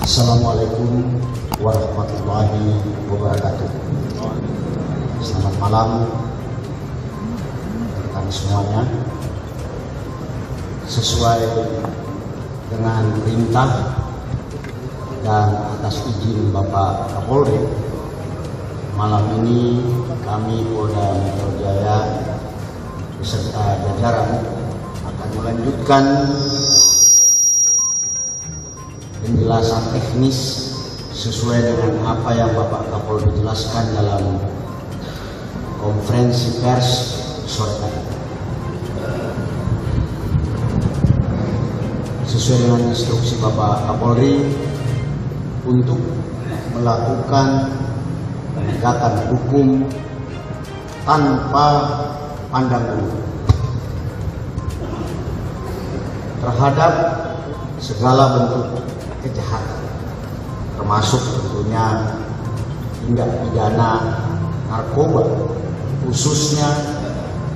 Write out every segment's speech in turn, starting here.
Assalamualaikum warahmatullahi wabarakatuh. Selamat malam rekan semuanya. Sesuai dengan perintah dan atas izin Bapak Kapolri, malam ini kami Polda Metro Jaya beserta jajaran akan melanjutkan penjelasan teknis sesuai dengan apa yang Bapak Kapolri jelaskan dalam konferensi pers sore tadi. Sesuai dengan instruksi Bapak Kapolri untuk melakukan penegakan hukum tanpa pandang bulu terhadap segala bentuk kejahatan, termasuk tentunya tindak pidana narkoba, khususnya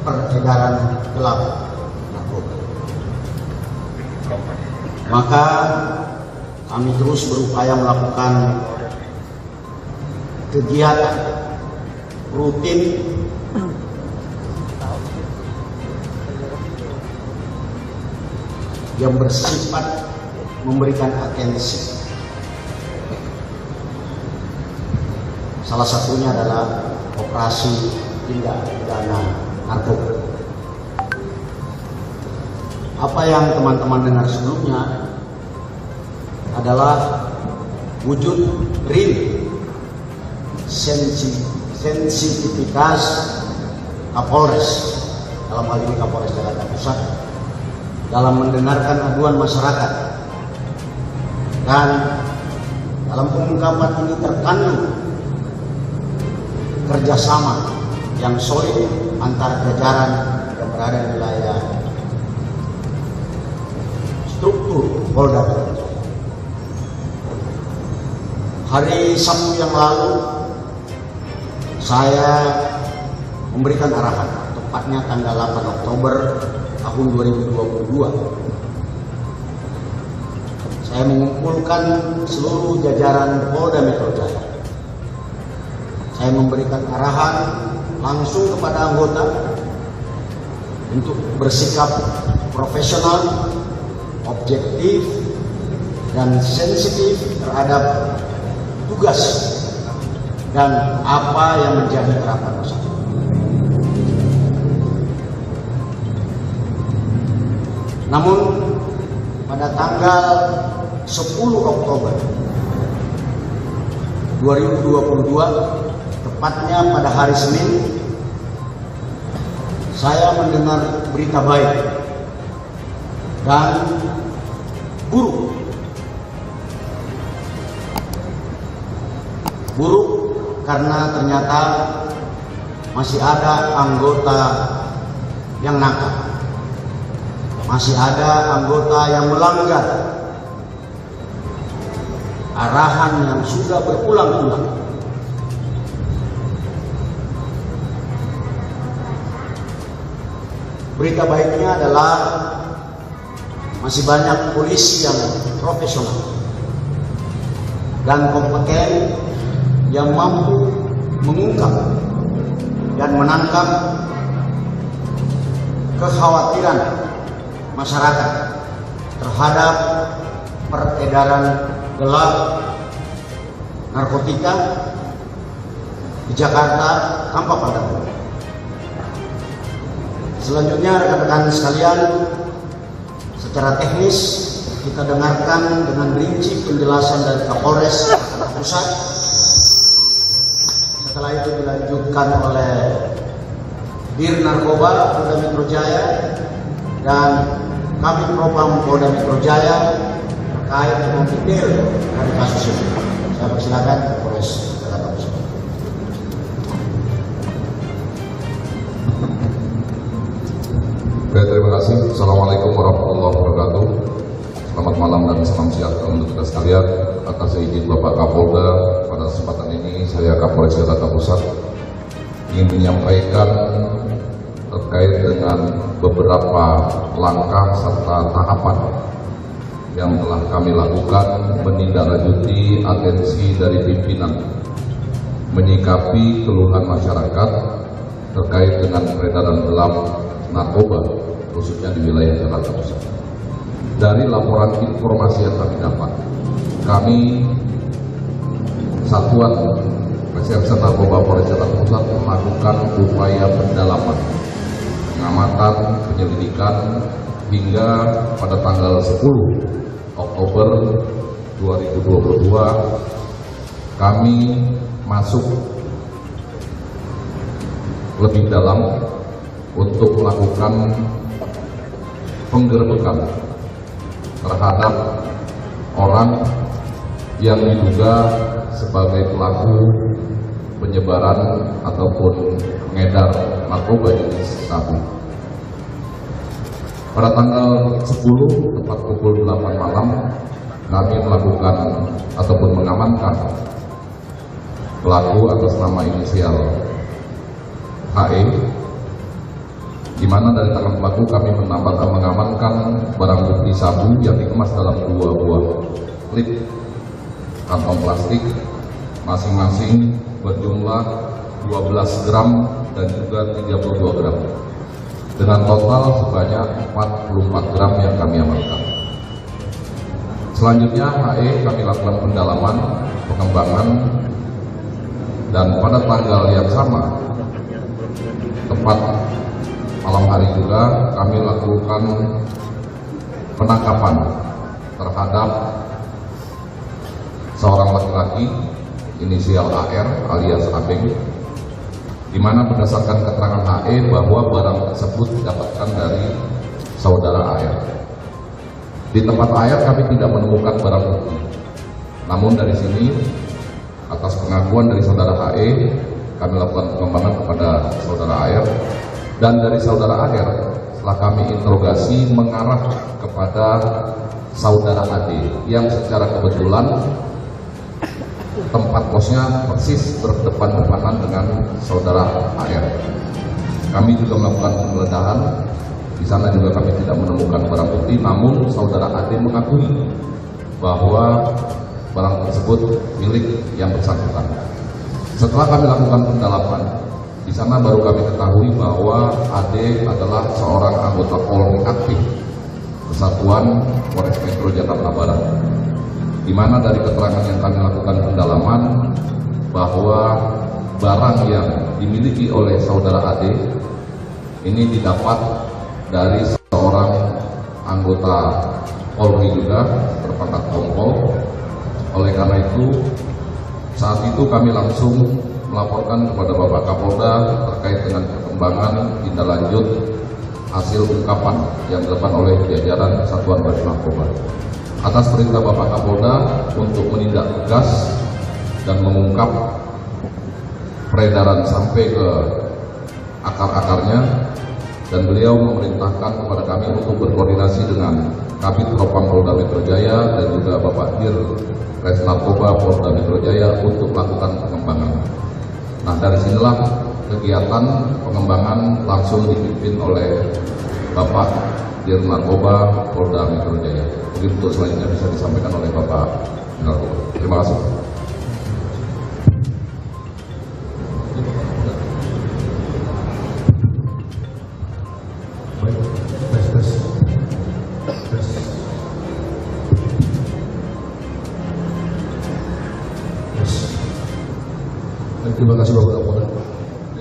peredaran gelap narkoba. Maka kami terus berupaya melakukan kegiatan rutin yang bersifat memberikan atensi. Salah satunya adalah operasi tindak pidana narkoba. Apa yang teman-teman dengar sebelumnya adalah wujud real sensitivitas Kapolres, dalam hal ini Kapolres Jakarta Pusat, dalam mendengarkan aduan masyarakat. Dan dalam pengungkapan ini terkandung kerjasama yang solid antara jajaran yang berada di wilayah struktur Polda Metro Jaya. Hari Sabtu yang lalu saya memberikan arahan, tepatnya tanggal 8 Oktober tahun 2022. Saya mengumpulkan seluruh jajaran Polda Metro Jaya. Saya memberikan arahan langsung kepada anggota untuk bersikap profesional, objektif, dan sensitif terhadap tugas dan apa yang menjadi harapan masyarakat. Namun pada tanggal 10 Oktober 2022, tepatnya pada hari Senin, saya mendengar berita baik dan buruk. Buruk karena ternyata masih ada anggota yang nakal, masih ada anggota yang melanggar arahan yang sudah berulang-ulang. Berita baiknya adalah masih banyak polisi yang profesional dan kompeten yang mampu mengungkap dan menangkap kekhawatiran masyarakat terhadap peredaran gelap narkotika di Jakarta tanpa pandang bulu. Selanjutnya rekan-rekan sekalian, secara teknis kita dengarkan dengan rinci penjelasan dari Kapolres Jakarta Pusat. Setelah itu dilanjutkan oleh Dir Narkoba Polda Metro Jaya dan Kabid Propam Polda Metro Jaya terkait dengan detail dari kasus ini. Saya persilakan Kapolres Jakarta Pusat. Baik, terima kasih. Assalamualaikum warahmatullahi wabarakatuh. Selamat malam dan salam sejahtera untuk kita sekalian. Atas izin Bapak Kapolda, pada kesempatan ini saya Kapolres Jakarta Pusat ingin menyampaikan terkait dengan beberapa langkah serta tahapan yang telah kami lakukan menindaklanjuti atensi dari pimpinan menyikapi keluhan masyarakat terkait dengan peredaran gelap narkoba khususnya di wilayah Jakarta Pusat. Dari laporan informasi yang kami dapat, kami Satuan Reserse Narkoba Polres Jakarta Pusat melakukan upaya pendalaman, pengamatan, penyelidikan hingga pada tanggal 10 Oktober 2022 kami masuk lebih dalam untuk melakukan penggerbekan terhadap orang yang diduga sebagai pelaku penyebaran ataupun pengedar narkoba jenis sabu. Pada tanggal 10 tepat pukul 8 malam kami melakukan ataupun mengamankan pelaku atas nama inisial HE, di mana dari tangan pelaku kami mengamankan barang bukti sabu yang dikemas dalam 2 buah klip kantong plastik masing-masing berjumlah 12 gram dan juga 32 gram dengan total sebanyak 44 gram yang kami amankan. Selanjutnya HE kami lakukan pendalaman, pengembangan, dan pada tanggal yang sama tepat malam hari juga kami lakukan penangkapan terhadap seorang laki-laki inisial AR alias Abeng, di mana berdasarkan keterangan HE bahwa barang tersebut didapatkan dari saudara AR. Di tempat AR kami tidak menemukan barang bukti. Namun dari sini atas pengakuan dari saudara HE kami lakukan pengembangan kepada saudara AR, dan dari saudara AR setelah kami interogasi mengarah kepada saudara AD yang secara kebetulan tempat kosnya persis berdepan-depanan dengan saudara AR. Kami juga melakukan penggeledahan. Di sana juga kami tidak menemukan barang bukti, namun saudara AD mengakui bahwa barang tersebut milik yang bersangkutan. Setelah kami lakukan pendalaman, di sana baru kami ketahui bahwa AD adalah seorang anggota Polri aktif Kesatuan Polres Metro Jakarta Barat, di mana dari keterangan yang kami lakukan pendalaman bahwa barang yang dimiliki oleh saudara AD ini didapat dari seorang anggota Polri juga berpangkat Kompol. Oleh karena itu, saat itu kami langsung melaporkan kepada Bapak Kapolda terkait dengan perkembangan tindak lanjut hasil ungkapan yang dilakukan oleh jajaran Satuan Reserse Narkoba. Atas perintah Bapak Kapolda untuk menindak tegas dan mengungkap peredaran sampai ke akar-akarnya, dan beliau memerintahkan kepada kami untuk berkoordinasi dengan Kabid Propam Polda Metro Jaya dan juga Bapak Dir Res Narkoba Polda Metro Jaya untuk melakukan pengembangan. Nah, dari sinilah kegiatan pengembangan langsung dipimpin oleh Bapak Dir Narkoba Polda Metro Jaya. Mungkin untuk selanjutnya bisa disampaikan oleh Bapak Narkoba. Terima kasih. Terima kasih Bapak Kapolda.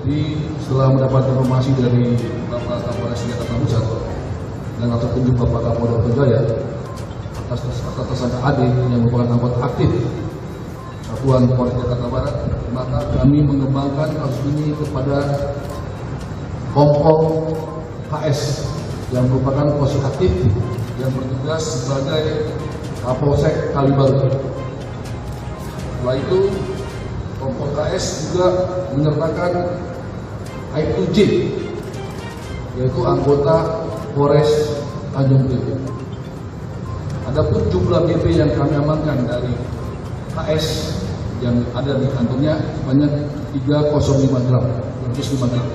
Jadi setelah mendapat informasi dari Bapak Kapolres Jakarta Pusat dan atas petunjuk Bapak Kapolda Metro Jaya atas tersangka AD yang merupakan anggota aktif Satuan Polres Jakarta Barat, maka kami mengembangkan kasus ini kepada Kompol HS yang merupakan posisi aktif yang bertugas sebagai Kapolsek Kalibaru. Setelah itu Kompol KS juga menyertakan Aibtu J, yaitu anggota Polres Tanjung Priok. Adapun jumlah BP yang kami amankan dari KS yang ada di kantongnya sebanyak 305 gram, 5 gram.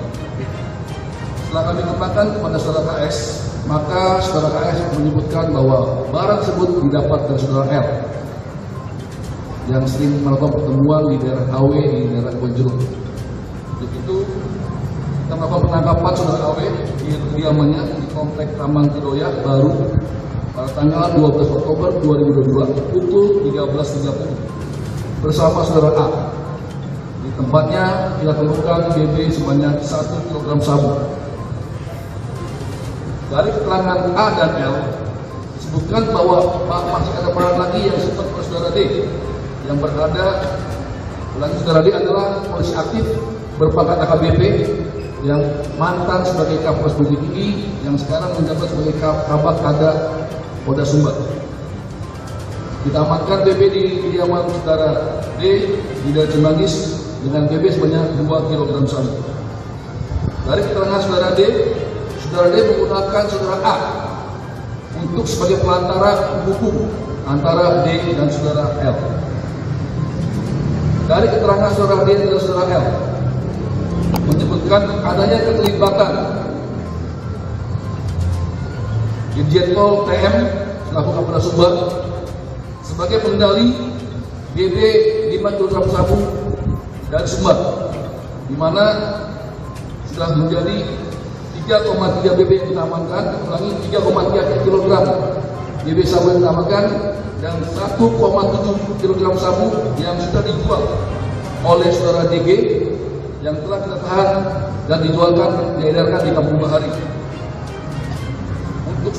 Setelah kami kembangkan kepada saudara KS, maka saudara KS menyebutkan bahwa barang tersebut didapat dari saudara L yang sering melakukan pertemuan di daerah AW di daerah Kebonjeruk. Untuk itu kita melakukan penangkapan saudara AW di kediamannya di Komplek Taman Tiroya Baru pada tanggal 12 Oktober 2022 pukul 13.30 bersama saudara A. Di tempatnya kita temukan BB sebanyak 1 kg sabu. Dari keterangan A dan L disebutkan bahwa masih ada barang lagi yang sempat oleh saudara D yang berada. Saudara D adalah polisi aktif berpangkat AKBP yang mantan sebagai Kapolres Bukit Tinggi yang sekarang menjabat sebagai Kabak Kada Polda Sumbar. Kita amankan BB di kediaman saudara D di daerah Cimanggis dengan BB sebanyak 2 kg sabu. Dari keterangan saudara D menggunakan saudara A untuk sebagai pelantara hukum antara D dan saudara L. Dari keterangan saudara D dan saudara L menyebutkan adanya keterlibatan Irjen Pol TM selaku Kapolda Sumbar sebagai pengendali BB 5 kg sabu dari Sumbar, di mana sudah menjadi 3,3 BB yang kita amankan, ulangi 3,3 kg BB sabu yang kita amankan dan 1,7 kg sabu yang sudah dijual oleh saudara DG yang telah kita tahan dan diedarkan di Kampung Bahari. Untuk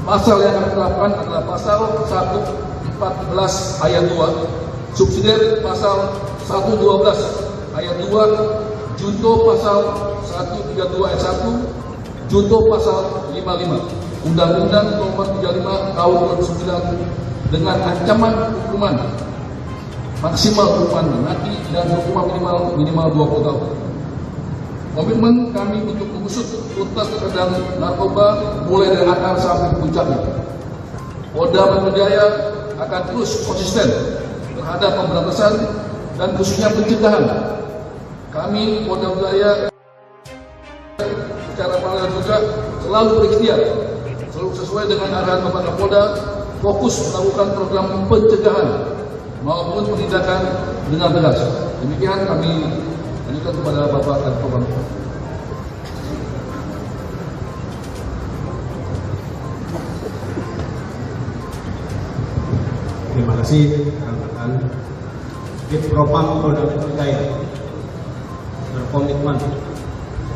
pasal yang akan diterapkan adalah pasal 114 ayat 2, subsidiar pasal 112 ayat 2, junto pasal 132 ayat 1, junto pasal 55 Undang-Undang Nomor 35 Tahun 2009 dengan ancaman hukuman maksimal hukuman mati dan hukuman minimal 20 tahun. Komitmen kami untuk mengusut tuntas peredaran narkoba mulai dari akar sampai puncaknya. Polda Metro Jaya akan terus konsisten terhadap pemberantasan dan khususnya pencegahan. Kami Polda Metro Jaya secara paralel juga selalu berikhtiar, selalu sesuai dengan arahan Bapak Kapolda, fokus melakukan program pencegahan maupun penindakan dengan tegas. Demikian kami lanjutkan kepada Bapak Kapolda. Terima kasih rekan-rekan. Divpropam Polda Metro Jaya berkomitmen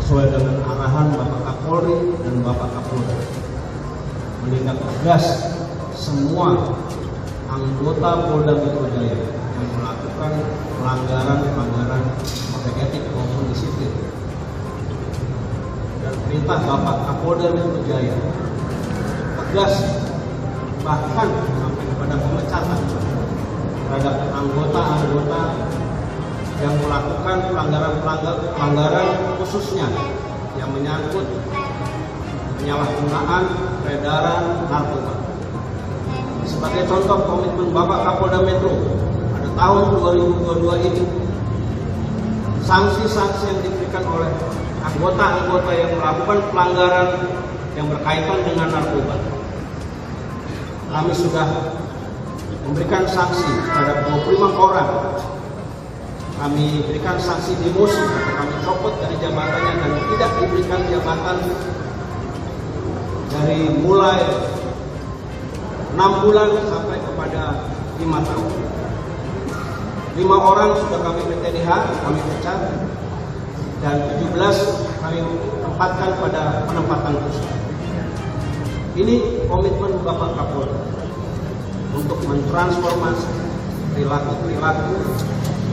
sesuai dengan arahan Bapak Kapolri dan Bapak Kapolda menindak tegas semua anggota Polda Metro Jaya yang melakukan pelanggaran kode etik maupun disiplin. Dan perintah Bapak Kapolda Metro Jaya tegas bahkan sampai kepada pemecatan terhadap anggota-anggota yang melakukan pelanggaran khususnya yang menyangkut penyalahgunaan peredaran narkoba. Sebagai contoh komitmen Bapak Kapolda Metro pada tahun 2022 ini, sanksi-sanksi yang diberikan oleh anggota-anggota yang melakukan pelanggaran yang berkaitan dengan narkoba. Kami sudah memberikan sanksi terhadap 25 orang. Kami berikan sanksi demosi atau kami copot dari jabatannya dan tidak diberikan jabatan dari mulai 6 bulan sampai kepada 5 tahun. 5 orang sudah kami PTDH, kami pecat, dan 17 kami tempatkan pada penempatan khusus. Ini komitmen Bapak Kapolda untuk mentransformasi perilaku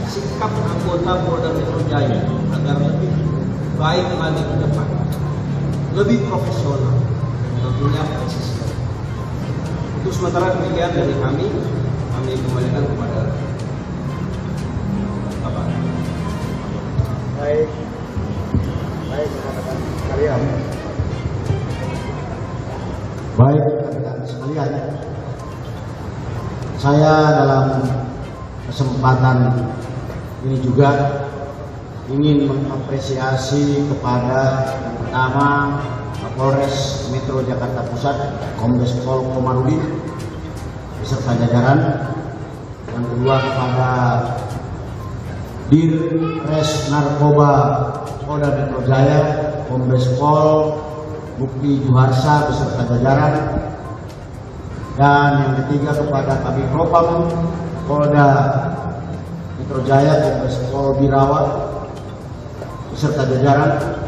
sikap anggota Polda Metro Jaya agar lebih baik lagi ke depan, lebih profesional, dan tentunya presisi. Itu sementara demikian dari kami kembalikan kepada Bapak. Baik rekan-rekan sekalian. Baik rekan-rekan sekalian, saya dalam kesempatan ini juga ingin mengapresiasi kepada yang pertama Kapolres Metro Jakarta Pusat, Kombes Pol Komarudin beserta jajaran. Yang kedua kepada Dirres Narkoba Polda Metro Jaya, Kombes Pol Mukti Juharsa beserta jajaran. Dan yang ketiga kepada Kabid Propam Polda Metro Jaya, Kombes Pol Birawa beserta jajaran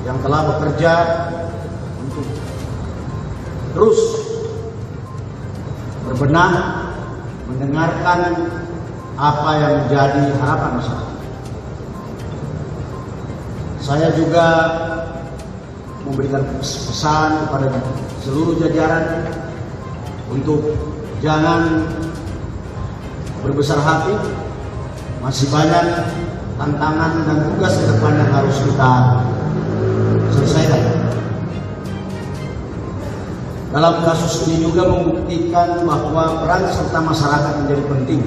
yang telah bekerja untuk terus berbenah, mendengarkan apa yang menjadi harapan masyarakat. Saya juga memberikan pesan kepada seluruh jajaran untuk jangan berbesar hati. Masih banyak tantangan dan tugas ke depan yang harus kita selesaikan. Dalam kasus ini juga membuktikan bahwa peran serta masyarakat menjadi penting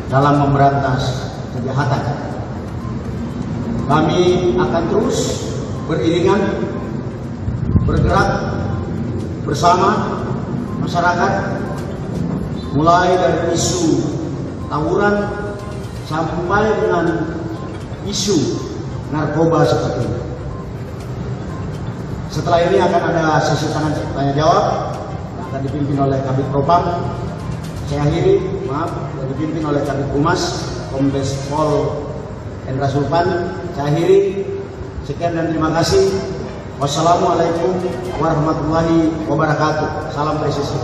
dalam memberantas kejahatan. Kami akan terus beriringan, bergerak bersama masyarakat, mulai dari isu tawuran sampai dengan isu narkoba seperti ini. Setelah ini akan ada sesi tanya jawab yang akan dipimpin oleh Kabid Propam. Saya akhiri, yang dipimpin oleh Kabid Humas Kombes Pol Hendra Sulpan. Saya akhiri. Sekian dan terima kasih. Wassalamualaikum warahmatullahi wabarakatuh. Salam presisi.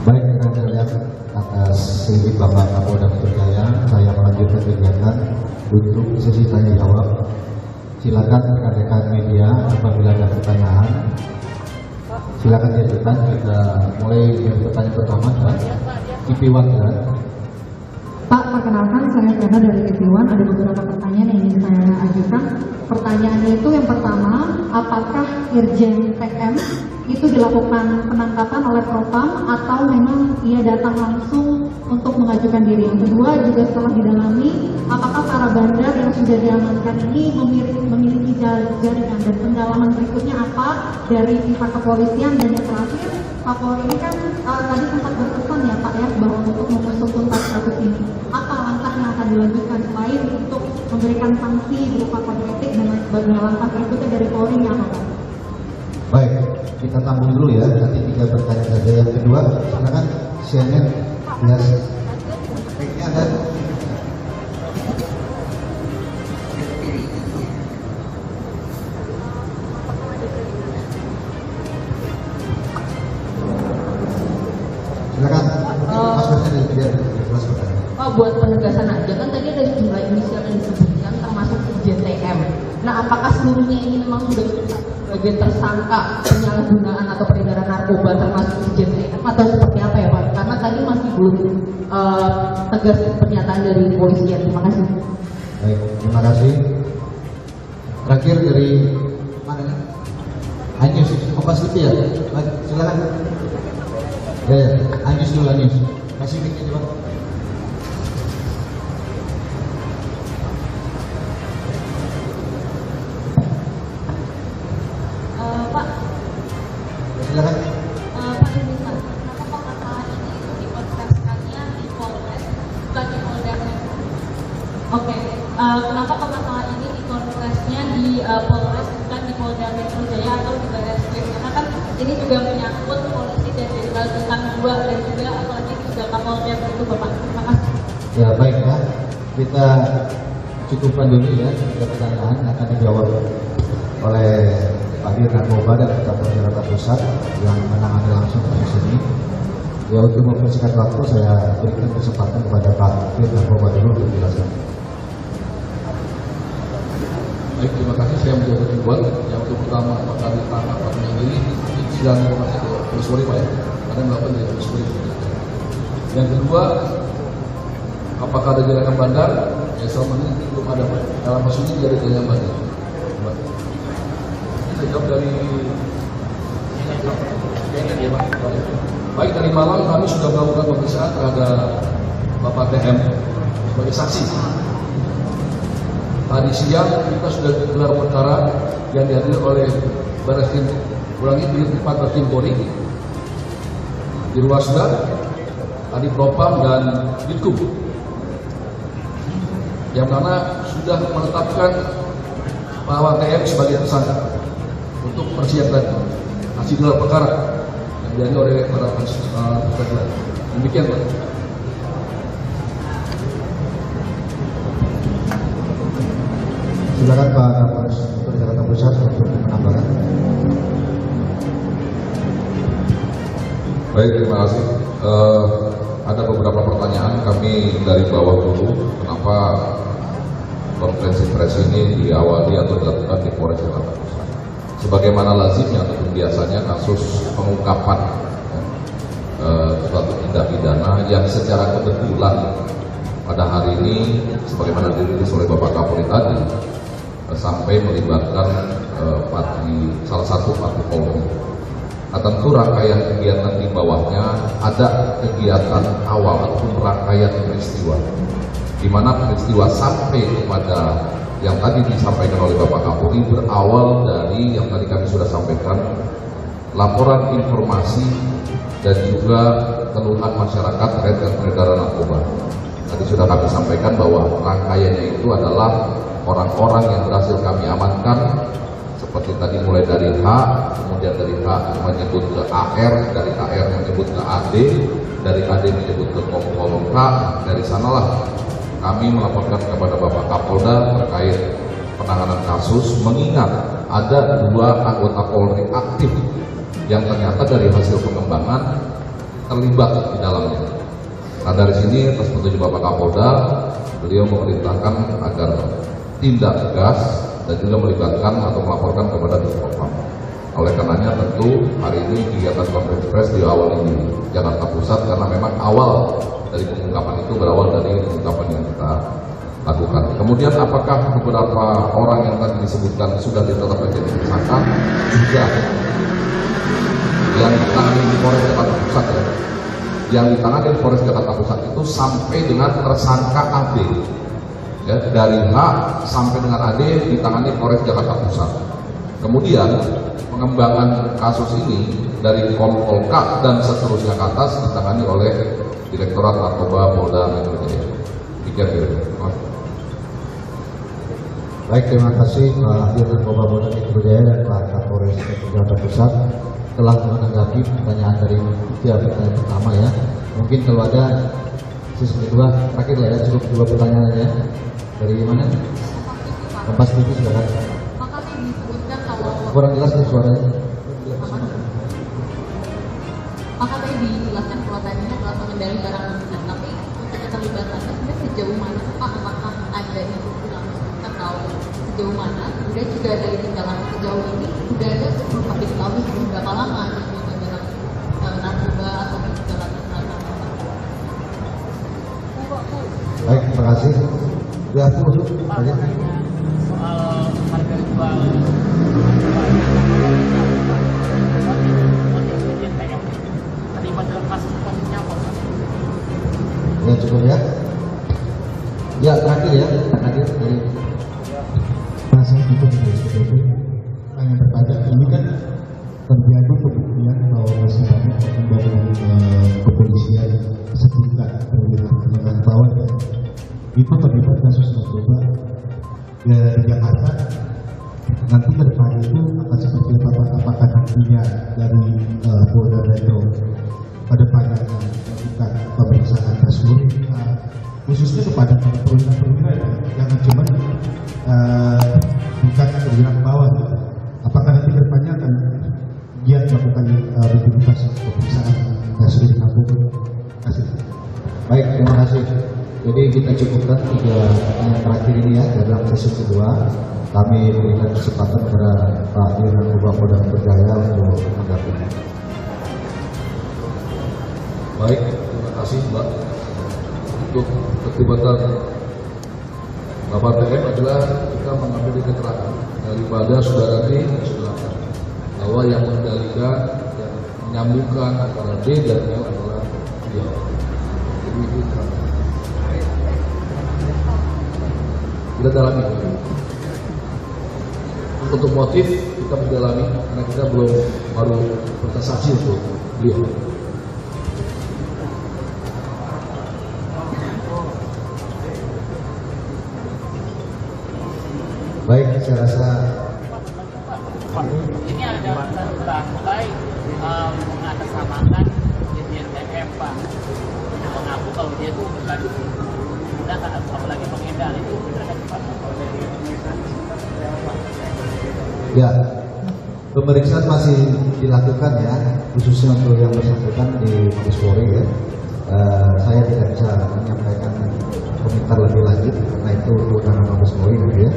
Baik, rekan-rekan lihat atas izin Bapak Kapolda Metro Jaya, saya melanjutkan kegiatan untuk sesi tanya jawab. Silakan rekan-rekan media apabila ada pertanyaan, silakan diajukan. Kita mulai dari pertanyaan pertama dan IP1 ya. Pak, perkenalkan saya Fena dari IP1. Ada beberapa pertanyaan yang ingin saya ajukan. Pertanyaannya itu yang pertama, apakah Irjen TM itu dilakukan penangkapan oleh Propam atau memang ia datang langsung untuk mengajukan diri? Yang kedua juga setelah didalami, apakah para bandar yang sudah diamankan ini memiliki jaringan, dan pendalaman berikutnya apa dari pihak kepolisian? Dan yang terakhir, Kapolri ini kan tadi sempat berpesan ya Pak ya bahwa untuk mengusut tuntas kasus ini, apa langkah yang akan dilanjutkan selain untuk memberikan sanksi berupa kode etik dan lain sebagainya? Langkah berikutnya dari Polri apa Pak? Baik, kita tampung dulu ya, nanti 3 pertanyaan saja. Yang kedua, silakan CNN ya. Baiknya ada. Silakan, Mas Presiden biar jelas pertanyaan. Pak, buat penegasan aja, kan tadi ada jumlah inisial yang disebutkan termasuk JTM. Nah, apakah seluruhnya ini memang sudah sebagai tersangka penyalahgunaan atau peredaran narkoba termasuk JTM atau seperti apa ya Pak? Karena tadi masih belum tegas pernyataan dari kepolisian. Terima kasih. Baik, terima kasih. Terakhir dari mana? Anyus, Kompas TV ya? Silakan. Ya, Anyus dulu, Anyus. Kasih mic-nya coba. Pak. Silakan. Pak ini Pak, kenapa masalah ini itu dikonversikannya di Polres bukan di Polda Metro? Oke, kenapa masalah ini dikonversinya di Polres bukan di Polda Metro Jaya atau di Barreskrim? Karena kan ini juga menyangkut polisi dan Jenderal Bintang 2 dan juga apalagi juga Kapolda itu Bapak. Terima kasih. Ya baik ya, kita cukupkan dulu ya, pertanyaan akan dijawab oleh Pak Dir Narkoba dan Kapolres Jakarta Pusat yang menangani langsung kasus ini. Ya, untuk mempersingkat waktu saya berikan kesempatan kepada Pak Dir Narkoba dulu untuk menjelaskan. Baik, terima kasih. Saya menjawab kedua. Yang pertama, apakah ditangkap atau menyendiri? Ini sidang informasi ke sore Pak ya, karena melakukan dari sore. Yang kedua, apakah ada jaringan bandar? Ya selama ini belum ada Pak. Dalam kasus ini tidak ada jaringan bandar. Saya jawab dari baik, dari Malang kami sudah melakukan pemeriksaan terhadap Bapak TM sebagai saksi. Tadi siang kita sudah gelar perkara yang dihadiri oleh Barreskrim di tempat Barreskrim Polri, Dirwasda, Kadif Propam dan Ditkum, yang mana sudah menetapkan bahwa TM sebagai tersangka untuk persiapan hasil gelar perkara yang dihadiri oleh para penasihat. Demikian Pak. Silakan Pak Kapolres Metro Jakarta Pusat untuk menambahkan. Baik, terima kasih. Ada beberapa pertanyaan kami dari bawah dulu. Kenapa konferensi pers ini diawali atau dilakukan di Polres Jakarta Pusat? Sebagaimana lazimnya atau biasanya kasus pengungkapan suatu tindak pidana yang secara kebetulan pada hari ini, sebagaimana dirilis oleh Bapak Kapolri tadi, sampai melibatkan salah satu partai Polri. Nah, tentu rangkaian kegiatan di bawahnya ada kegiatan awal ataupun rangkaian peristiwa, di mana peristiwa sampai kepada yang tadi disampaikan oleh Bapak Kapolri berawal dari yang tadi kami sudah sampaikan, laporan informasi dan juga keluhan masyarakat terkait dengan peredaran narkoba. Tadi sudah kami sampaikan bahwa rangkaiannya itu adalah orang-orang yang berhasil kami amankan, seperti tadi mulai dari H, kemudian dari H menyebut ke AR, dari AR menyebut ke AD, dari AD menyebut ke Kompol K. Dari sanalah kami melaporkan kepada Bapak Kapolda terkait penanganan kasus, mengingat ada 2 anggota Polri aktif yang ternyata dari hasil pengembangan terlibat di dalamnya. Nah, dari sini atas petunjuk Bapak Kapolda, beliau memerintahkan agar tindak tegas dan juga melibatkan atau melaporkan kepada Divpropam. Oleh karenanya tentu hari ini kegiatan konferensi pers diawali di Jakarta Pusat karena memang awal dari pengungkapan itu berawal dari pengungkapan yang kita lakukan. Kemudian apakah beberapa orang yang tadi disebutkan sudah ditetapkan jadi tersangka? Juga yang ditangani di Polres Jakarta Pusat ya. Yang ditangani di Polres Jakarta Pusat itu sampai dengan tersangka AD. Ya, dari H sampai dengan AD ditangani Polres Jakarta Pusat. Kemudian pengembangan kasus ini dari Kompol K dan seterusnya ke atas ditangani oleh Direktorat Narkoba Polda Metro Jaya. Demikian. Baik, terima kasih Pak Dir Narkoba Polda Metro Jaya dan Pak Kapolres Jakarta Pusat telah menanggapi pertanyaan dari pertanyaan pertama ya. Mungkin kalau ada sesi kedua terakhir lah ya, cukup 2 pertanyaan aja. Dari mana? Kompas TV silakan. Makanya disebutkan kalau Kurang jelas nih suaranya. maka tadi dijelaskan kalau tadinya adalah pengendali barang bersih, tapi untuk keterlibatannya sebenarnya sejauh mana Pak? Apakah ada instruksi langsung atau sejauh mana? Kemudian juga dari tindakan sejauh ini sudah ada sebelum kami diketahui berapa lama terlibat dalam narkoba atau segala macam. Baik, terima kasih. Ya, aja. Soal harga jual terlibat dalam kasusnya apa? Ya cukup ya. Ya terakhir ya, terakhir dari masih itu yang bertanya ini kan terjadi pembuktian bahwa masih banyak pembangunan kepolisian setingkat dengan bawah itu terlibat kasus narkoba di Jakarta. Nanti ke depan itu akan seperti apa? Apakah nantinya dari Polda Metro ke depannya melakukan pemeriksaan tersebut khususnya kepada perwira-perwira yang cuma bukan perwira bawah. Apakah nanti ke depannya akan giat melakukan rutinitas pemeriksaan tersebut? Baik, terima kasih. Jadi kita cukupkan 3 pertanyaan terakhir ini ya dalam sesi kedua. Kami berikan kesempatan kepada Pak Dir Narkoba Polda Metro Jaya untuk menanggapi. Baik, terima kasih Mbak. Untuk keterlibatan Bapak TM adalah kita mengambil keterangan daripada saudara D dan saudara K bahwa yang mengendalikan dan menyambungkan antara D dan L adalah dia. Jadi itu kita dalami. Untuk motif kita mendalami karena kita belum baru bertransaksi untuk beliau. Baik, saya rasa Ini ada sudah mulai mengatasnamakan Dirjen TM Pak, mengaku kalau dia itu bukan udah apalagi pengedar itu benar kan Pak? ya pemeriksaan masih dilakukan ya, khususnya untuk yang bersangkutan di Mabes Polri ya. Saya tidak bisa menyampaikan komentar lebih lanjut karena itu kewenangan Mabes Polri gitu ya.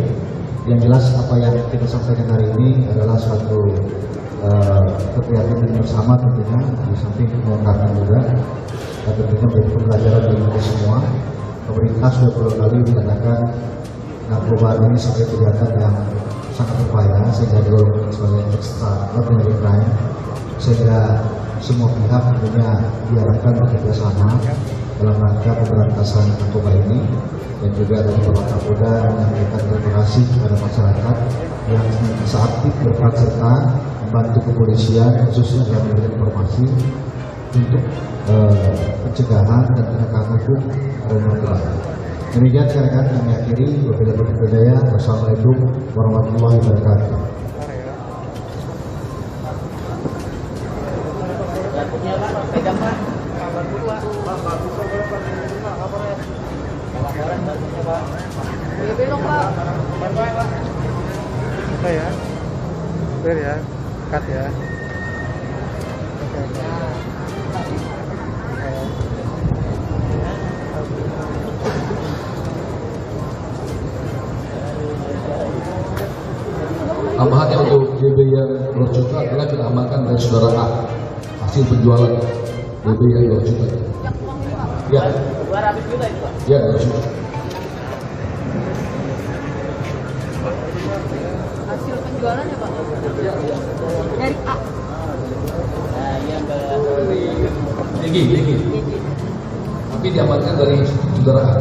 Yang jelas apa yang kita sampaikan hari ini adalah suatu keprihatinan bersama tentunya, di samping melengkapi juga dan tentunya menjadi pembelajaran bagi kita semua. Pemerintah sudah berulang kali menyatakan narkoba ini sebagai kejahatan yang sangat berbahaya sehingga digolongkan sebagai extraordinary crime, sehingga semua pihak tentunya diharapkan bekerja sama dalam rangka pemberantasan narkoba ini. Dan juga dari Bapak Kapolda menyampaikan terima kasih kepada masyarakat yang senantiasa aktif berperan serta membantu kepolisian khususnya dalam memberikan informasi untuk pencegahan dan penegakan hukum terhadap narkoba. Demikian rekan-rekan kami akhiri. Wabillahi taufiq. Wassalamualaikum warahmatullahi wabarakatuh. Oke ya, clear ya, cut ya. Tambahannya untuk DB yang berjuta adalah kita amankan dari saudara A hasil penjualan DB yang berjuta. Ya, 200 juta itu Pak. ya berjuta. Hasil penjualannya Pak dari A. Nah, yang ke Tinggi. Tapi diamankan dari saudara A.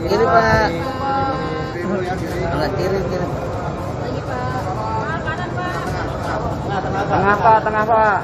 Kiri Pak. Tengah kiri. Tengah Pak.